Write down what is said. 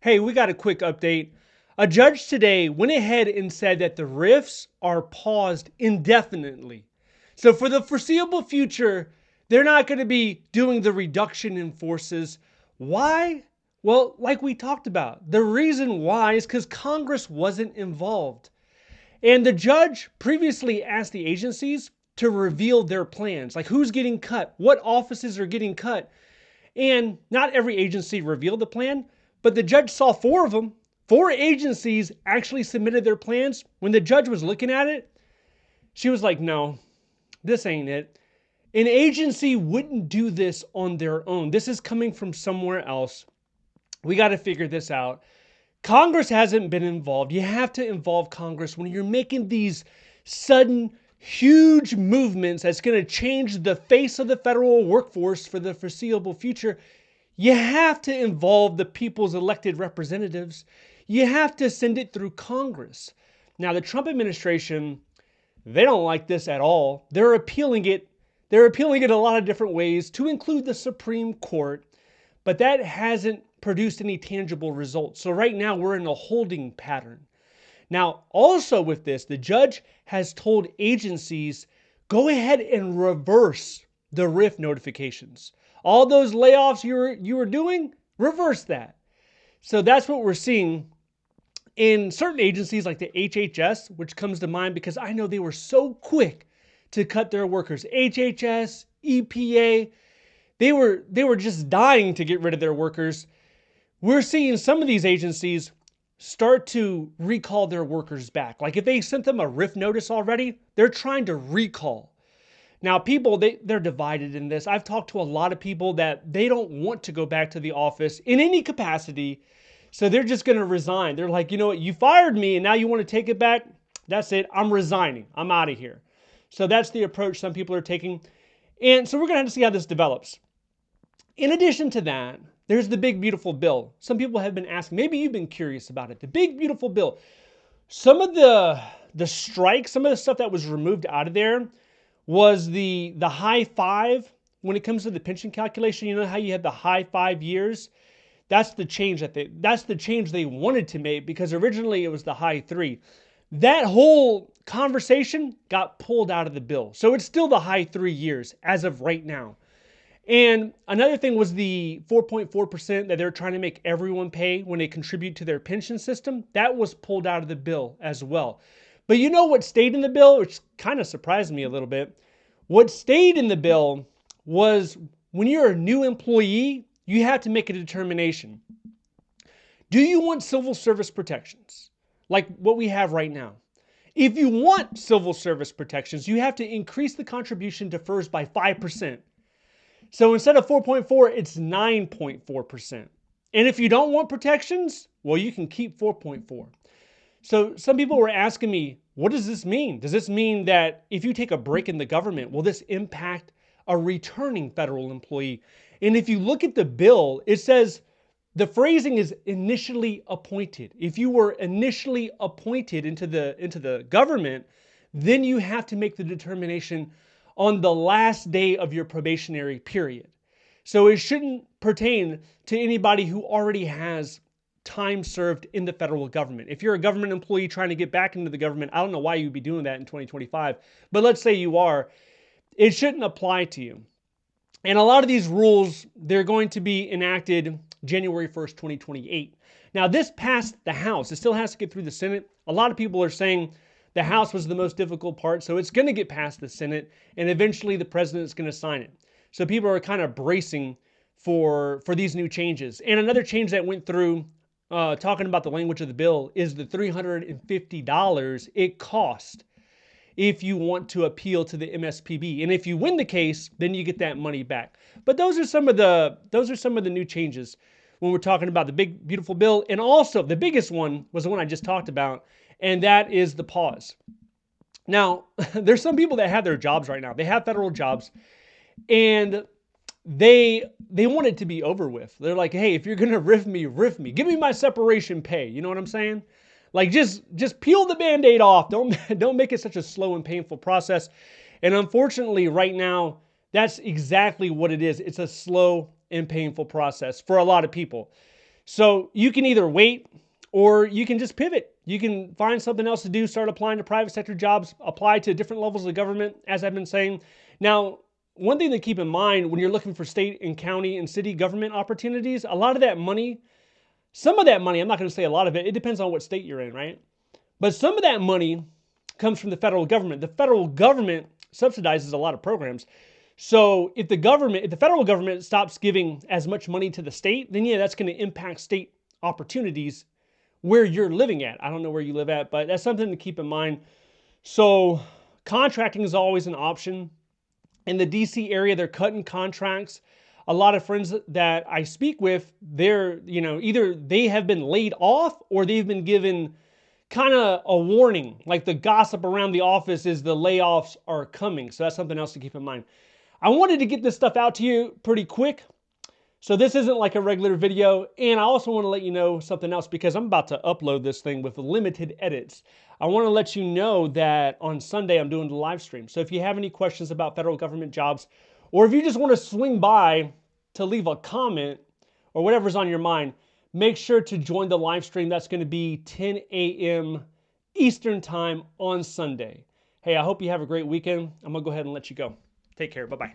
Hey, we got a quick update. A judge today went ahead and said that the RIFs are paused indefinitely. So, for the foreseeable future, they're not going to be doing the reduction in forces. Why? Well, like we talked about, the reason why is because Congress wasn't involved. And the judge previously asked the agencies to reveal their plans, like who's getting cut, what offices are getting cut. And not every agency revealed the plan, but the judge saw four of them. Four agencies actually submitted their plans. When the judge was looking at it, she was like, no, this ain't it. An agency wouldn't do this on their own. This is coming from somewhere else. We got to figure this out. Congress hasn't been involved. You have to involve Congress when you're making these sudden, huge movements that's going to change the face of the federal workforce for the foreseeable future. You have to involve the people's elected representatives. You have to send it through Congress. Now, the Trump administration, they don't like this at all. They're appealing it. They're appealing it a lot of different ways to include the Supreme Court, but that hasn't produced any tangible results. So right now we're in a holding pattern. Now, also with this, the judge has told agencies, go ahead and reverse the RIF notifications. All those layoffs you were doing, reverse that. So that's what we're seeing in certain agencies like the HHS, which comes to mind because I know they were so quick to cut their workers. HHS, EPA, they were just dying to get rid of their workers. We're seeing some of these agencies start to recall their workers back. Like if they sent them a RIF notice already, they're trying to recall. Now, people, they're divided in this. I've talked to a lot of people that they don't want to go back to the office in any capacity, so they're just going to resign. They're like, you know what, you fired me and now you want to take it back? That's it. I'm resigning. I'm out of here. So that's the approach some people are taking. And so we're going to have to see how this develops. In addition to that, there's the big, beautiful bill. Some people have been asking, maybe you've been curious about it. The big, beautiful bill. Some of the strikes, some of the stuff that was removed out of there was the high five when it comes to the pension calculation. You know how you had the high 5 years? That's the change they wanted to make, because originally it was the high 3. That whole conversation got pulled out of the bill. So it's still the high 3 years as of right now. And another thing was the 4.4% that they're trying to make everyone pay when they contribute to their pension system. That was pulled out of the bill as well. But you know what stayed in the bill, which kind of surprised me a little bit? What stayed in the bill was when you're a new employee, you have to make a determination. Do you want civil service protections like what we have right now? If you want civil service protections, you have to increase the contribution to FERS by 5%. So instead of 4.4, it's 9.4%. And if you don't want protections, well, you can keep 4.4. So some people were asking me, what does this mean? Does this mean that if you take a break in the government, will this impact a returning federal employee? And if you look at the bill, it says the phrasing is initially appointed. If you were initially appointed into the government, then you have to make the determination on the last day of your probationary period. So it shouldn't pertain to anybody who already has time served in the federal government. If you're a government employee trying to get back into the government, I don't know why you'd be doing that in 2025, but let's say you are, it shouldn't apply to you. And a lot of these rules, they're going to be enacted January 1st, 2028. Now, this passed the House. It still has to get through the Senate. A lot of people are saying the House was the most difficult part, so it's going to get past the Senate, and eventually the president's going to sign it. So people are kind of bracing for these new changes. And another change that went through, talking about the language of the bill, is the $350 it costs if you want to appeal to the MSPB. And if you win the case, then you get that money back. But those are some of the new changes when we're talking about the big, beautiful bill. And also, the biggest one was the one I just talked about, and that is the pause. Now, there's some people that have their jobs right now. They have federal jobs, and they want it to be over with. They're like, hey, if you're going to riff me. Give me my separation pay. You know what I'm saying? Like, just peel the Band-Aid off. Don't make it such a slow and painful process. And unfortunately, right now, that's exactly what it is. It's a slow and painful process for a lot of people. So you can either wait or you can just pivot. You can find something else to do, start applying to private sector jobs, apply to different levels of government, as I've been saying. Now, one thing to keep in mind when you're looking for state and county and city government opportunities, a lot of that money, some of that money, I'm not going to say a lot of it, it depends on what state you're in, right? But some of that money comes from the federal government. The federal government subsidizes a lot of programs. So if the federal government stops giving as much money to the state, then yeah, that's going to impact state opportunities where you're living at. I don't know where you live at, but that's something to keep in mind. So contracting is always an option. In the DC area, they're cutting contracts. A lot of friends that I speak with, they're, either they have been laid off or they've been given kind of a warning. Like the gossip around the office is the layoffs are coming. So that's something else to keep in mind. I wanted to get this stuff out to you pretty quick. So this isn't like a regular video. And I also want to let you know something else because I'm about to upload this thing with limited edits. I want to let you know that on Sunday I'm doing the live stream. So if you have any questions about federal government jobs, or if you just want to swing by to leave a comment or whatever's on your mind, make sure to join the live stream. That's going to be 10 a.m. Eastern time on Sunday. Hey, I hope you have a great weekend. I'm going to go ahead and let you go. Take care. Bye-bye.